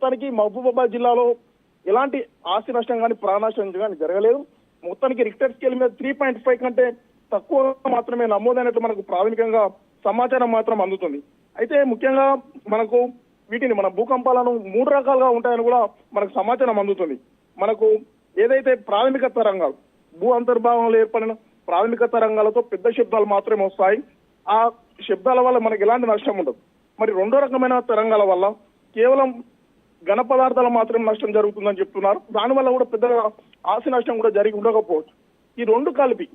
మొత్తానికి మహబూబాబాద్ జిల్లాలో ఎలాంటి ఆస్తి నష్టం కానీ ప్రాణ నష్టం కానీ జరగలేదు. మొత్తానికి రిక్టర్ స్కేల్ మీద 3.5 కంటే తక్కువ మాత్రమే నమోదైనట్లు మనకు ప్రాథమికంగా సమాచారం మాత్రం అందుతుంది. అయితే ముఖ్యంగా మనకు వీటిని మన భూకంపాలను 3 రకాలుగా ఉంటాయని కూడా మనకు సమాచారం అందుతుంది. మనకు ఏదైతే ప్రాథమిక తరంగాలు భూ అంతర్భాగంలో ఏర్పడిన ప్రాథమిక తరంగాలతో పెద్ద శబ్దాలు మాత్రమే వస్తాయి. ఆ శబ్దాల వల్ల మనకి ఎలాంటి నష్టం ఉండదు. మరి రెండో రకమైన తరంగాల వల్ల కేవలం ఘన పదార్థాలు మాత్రమే నష్టం జరుగుతుందని చెప్తున్నారు. దానివల్ల కూడా పెద్దగా ఆస్తి నష్టం కూడా జరిగి ఉండకపోవచ్చు. ఈ రెండు కలిపి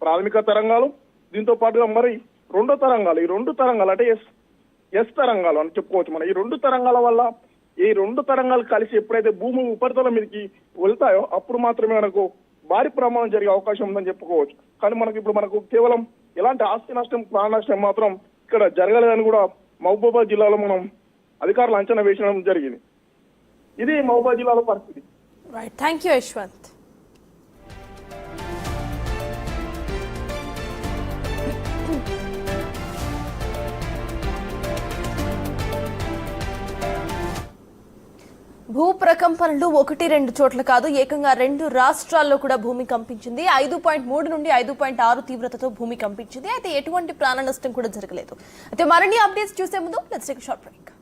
ప్రాథమిక తరంగాలు దీంతో పాటుగా మరి రెండో తరంగాలు, ఈ రెండు తరంగాలు అంటే ఎస్ తరంగాలు అని చెప్పుకోవచ్చు. మనం ఈ రెండు తరంగాల వల్ల ఈ రెండు తరంగాలు కలిసి ఎప్పుడైతే భూమి ఉపరితలం మీదకి వెళ్తాయో అప్పుడు మాత్రమే మనకు భారీ ప్రమాదం జరిగే అవకాశం ఉందని చెప్పుకోవచ్చు. కానీ మనకు కేవలం ఎలాంటి ఆస్తి నష్టం ప్రాణ నష్టం మాత్రం ఇక్కడ జరగలేదని కూడా మహబూబాబాద్ జిల్లాలో మనం అధికారులు అంచనా వేయడం జరిగింది. ఇది మహబూబాబాద్ జిల్లాలో పరిస్థితి. Right, thank you Yashwant. భూ ప్రకంపనలు 1-2 చోట్ల కాదు, ఏకంగా 2 రాష్ట్రాల్లో కూడా భూమి కంపించింది. 5.3 నుండి 5.6 తీవ్రతతో భూమి కంపించింది. అయితే ఎటువంటి ప్రాణ నష్టం కూడా జరగలేదు. అయితే మరిన్ని అప్డేట్స్ చూసే ముందు let's take a short break.